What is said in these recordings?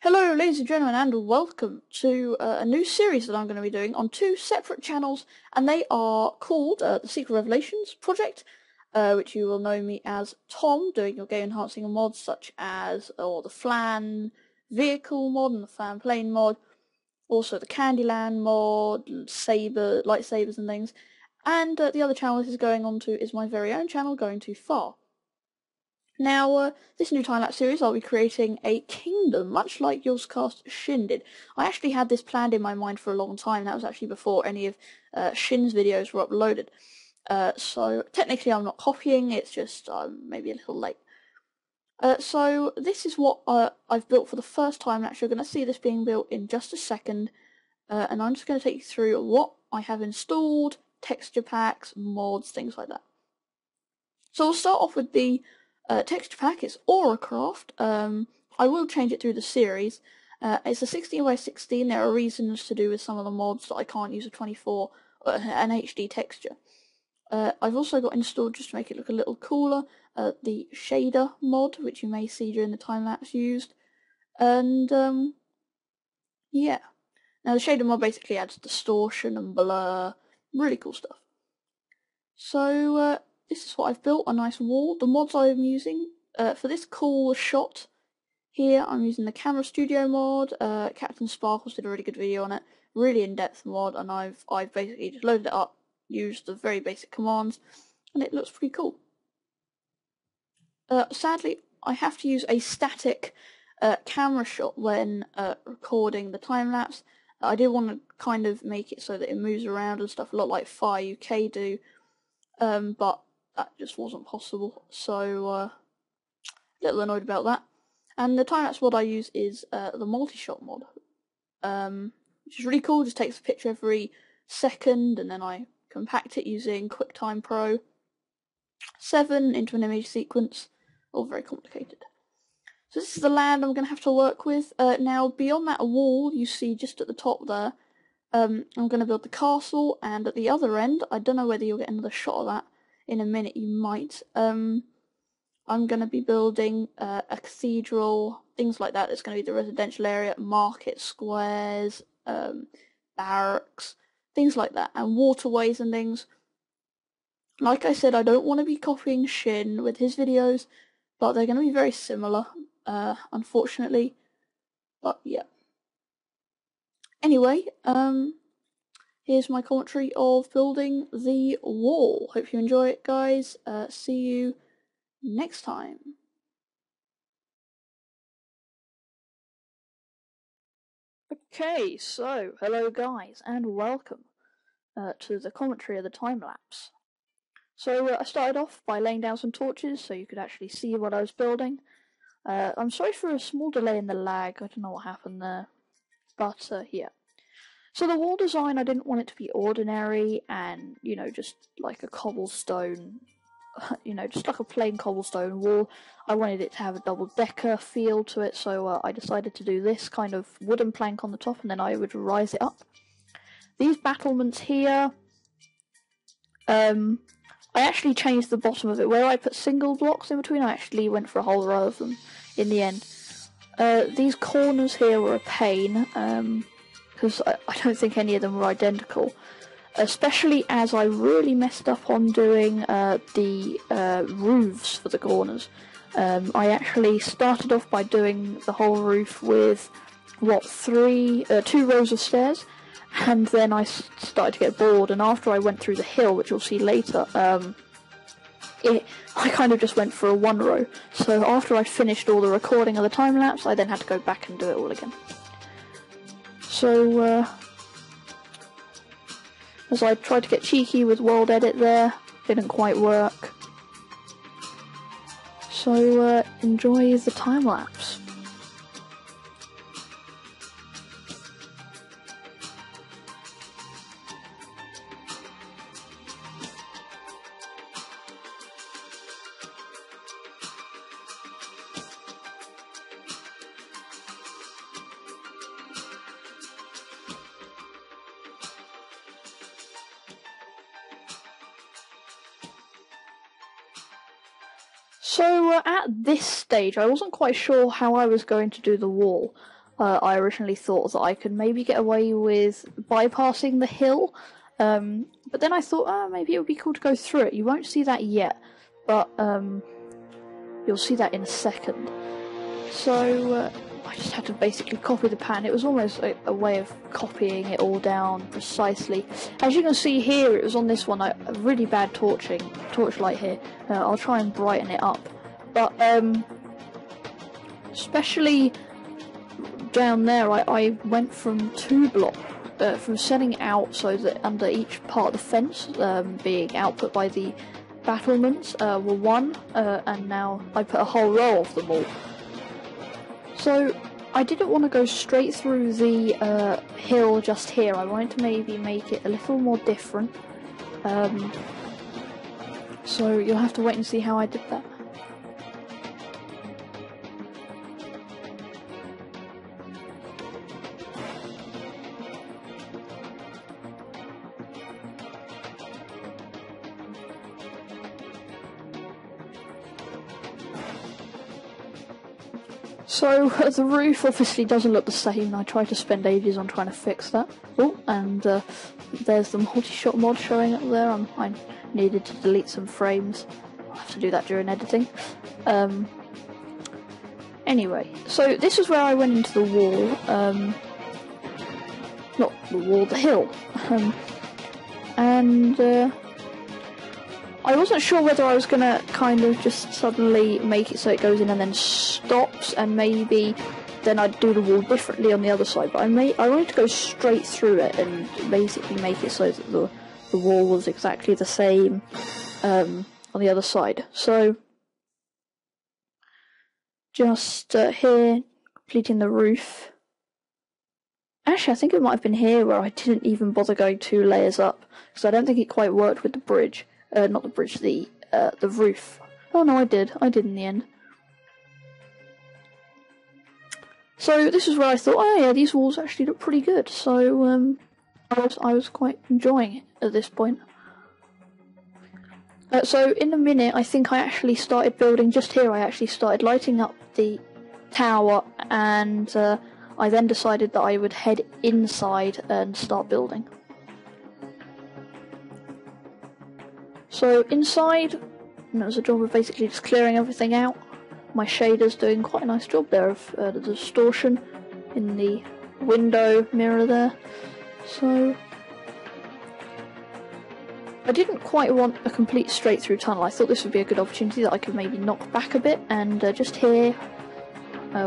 Hello ladies and gentlemen, and welcome to a new series that I'm going to be doing on two separate channels, and they are called the Secret Revelations Project, which you will know me as Tom, doing your game enhancing mods such as the Flan Vehicle mod and the Flan Plane mod, also the Candyland mod, lightsabers and things, and the other channel this is going on to is my very own channel, Going Too Far. Now, this new time-lapse series, I'll be creating a kingdom, much like yours cast Shin did. I actually had this planned in my mind for a long time. That was actually before any of Shin's videos were uploaded. So technically I'm not copying, it's just maybe a little late. So this is what I've built for the first time. Actually, you're going to see this being built in just a second. And I'm just going to take you through what I have installed, texture packs, mods, things like that. So we'll start off with the texture pack. It's Auracraft. I will change it through the series. It's a 16 by 16. There are reasons to do with some of the mods that I can't use a 24 an HD texture. I've also got installed, just to make it look a little cooler, the shader mod, which you may see during the time lapse used. And yeah, now the shader mod basically adds distortion and blur, really cool stuff. So this is what I've built, a nice wall. The mods I'm using for this cool shot here, I'm using the Camera Studio mod. Captain Sparkles did a really good video on it, really in-depth mod, and I've basically just loaded it up, used the very basic commands, and it looks pretty cool. Sadly, I have to use a static camera shot when recording the time lapse. I did want to kind of make it so that it moves around and stuff, a lot like Fire UK do, but that just wasn't possible, so a little annoyed about that. And the time-lapse mod I use is the Multishot mod, which is really cool. Just takes a picture every second, and then I compact it using QuickTime Pro 7 into an image sequence. All very complicated. So this is the land I'm going to have to work with. Now, beyond that wall you see just at the top there, I'm going to build the castle, and at the other end, I don't know whether you'll get another shot of that in a minute, you might. I'm going to be building a cathedral, things like that. There's going to be the residential area, market squares, barracks, things like that, and waterways and things. Like I said, I don't want to be copying Shin with his videos, but they're going to be very similar, unfortunately. But yeah. Anyway, here's my commentary of building the wall. Hope you enjoy it, guys. See you next time. Okay, so hello guys, and welcome to the commentary of the time lapse. So I started off by laying down some torches so you could actually see what I was building. I'm sorry for a small delay in the lag. I don't know what happened there, but yeah. So the wall design, I didn't want it to be ordinary and, you know, just like a cobblestone, you know, just like a plain cobblestone wall. I wanted it to have a double-decker feel to it, so I decided to do this kind of wooden plank on the top, and then I would rise it up. These battlements here, I actually changed the bottom of it. Where I put single blocks in between, I actually went for a whole row of them in the end. These corners here were a pain, because I don't think any of them were identical, especially as I really messed up on doing the roofs for the corners. I actually started off by doing the whole roof with, two rows of stairs, and then I started to get bored, and after I went through the hill, which you'll see later, I kind of just went for a one row. So after I'd finished all the recording of the time lapse, I then had to go back and do it all again. So, as I tried to get cheeky with Wordedit there, didn't quite work. So, enjoy the time lapse. So at this stage, I wasn't quite sure how I was going to do the wall. I originally thought that I could maybe get away with bypassing the hill, but then I thought, maybe it would be cool to go through it. You won't see that yet, but you'll see that in a second. So I just had to basically copy the pattern. It was almost a way of copying it all down precisely. As you can see here, it was on this one, a really bad torchlight here. I'll try and brighten it up, but especially down there, I went from from setting out so that under each part of the fence being output by the battlements were one, and now I put a whole row of them all. So I didn't want to go straight through the hill just here. I wanted to maybe make it a little more different. So you'll have to wait and see how I did that. So the roof obviously doesn't look the same. I tried to spend ages on trying to fix that. Oh, and there's the Multishot mod showing up there. I needed to delete some frames. I'll have to do that during editing. Anyway, so this is where I went into the wall. Not the wall, the hill. And I wasn't sure whether I was going to kind of just suddenly make it so it goes in and then stops, and maybe then I'd do the wall differently on the other side, but I wanted to go straight through it and basically make it so that the wall was exactly the same on the other side. So just here, completing the roof. Actually, I think it might have been here where I didn't even bother going 2 layers up, because I don't think it quite worked with the bridge. Not the bridge, the roof. Oh no, I did in the end. So this is where I thought, oh yeah, these walls actually look pretty good. So I was quite enjoying it at this point. So in a minute, I think I actually started building just here. I actually started lighting up the tower, and I then decided that I would head inside and start building. So inside, it was a job of basically just clearing everything out. My shader's doing quite a nice job there of the distortion in the window mirror there. So I didn't quite want a complete straight through tunnel. I thought this would be a good opportunity that I could maybe knock back a bit, and just here,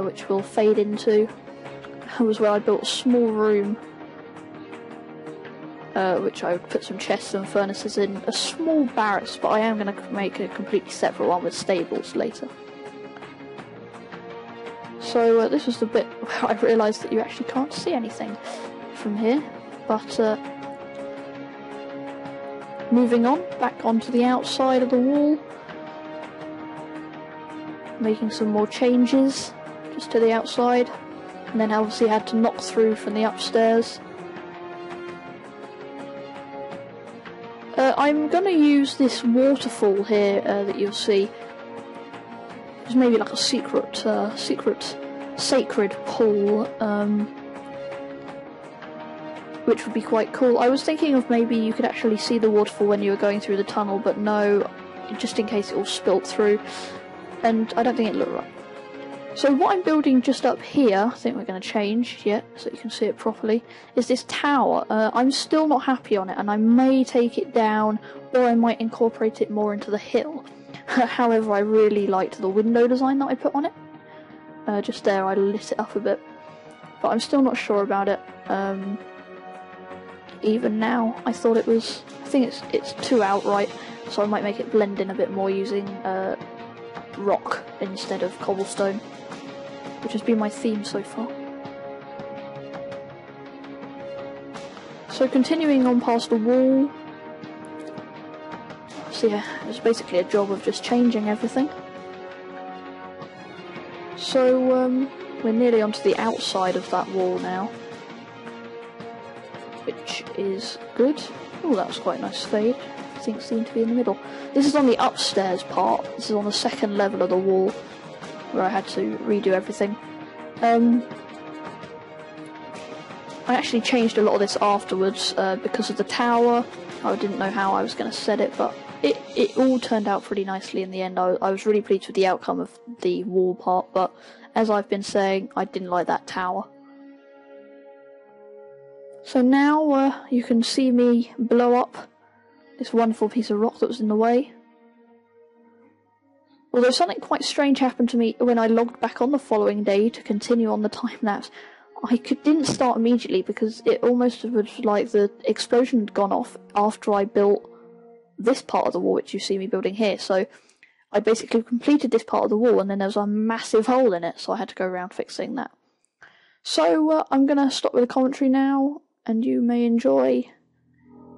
which will fade into, was where I built a small room, which I would put some chests and furnaces in, a small barracks, but I am going to make a completely separate one with stables later. So this was the bit where I realised that you actually can't see anything from here, but moving on, back onto the outside of the wall, making some more changes just to the outside, and then obviously had to knock through from the upstairs. I'm going to use this waterfall here that you'll see. It's maybe like a secret sacred pool, which would be quite cool. I was thinking of maybe you could actually see the waterfall when you were going through the tunnel, but no, just in case it all spilt through, and I don't think it looked right. So what I'm building just up here, I think we're going to change yet, so you can see it properly, is this tower. I'm still not happy on it, and I may take it down, or I might incorporate it more into the hill. However, I really liked the window design that I put on it. Just there, I lit it up a bit, but I'm still not sure about it. Even now, I thought it was, I think it's too outright, so I might make it blend in a bit more using rock instead of cobblestone, which has been my theme so far. So continuing on past the wall, so yeah, it's basically a job of just changing everything. So we're nearly onto the outside of that wall now, which is good. Oh, that was quite a nice fade. Things seem to be in the middle. This is on the upstairs part. This is on the second level of the wall, where I had to redo everything. I actually changed a lot of this afterwards because of the tower. I didn't know how I was going to set it, but it all turned out pretty nicely in the end. I was really pleased with the outcome of the wall part, but as I've been saying, I didn't like that tower. So now you can see me blow up this wonderful piece of rock that was in the way. Although something quite strange happened to me when I logged back on the following day to continue on the time-lapse. I didn't start immediately because it almost was like the explosion had gone off after I built this part of the wall, which you see me building here. So I basically completed this part of the wall and then there was a massive hole in it, so I had to go around fixing that. So I'm going to stop with the commentary now, and you may enjoy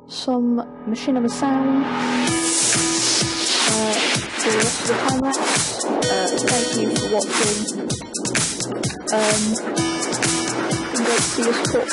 some machinima sound for the rest of the time-lapse. Thank you for watching. It's been great to see your support.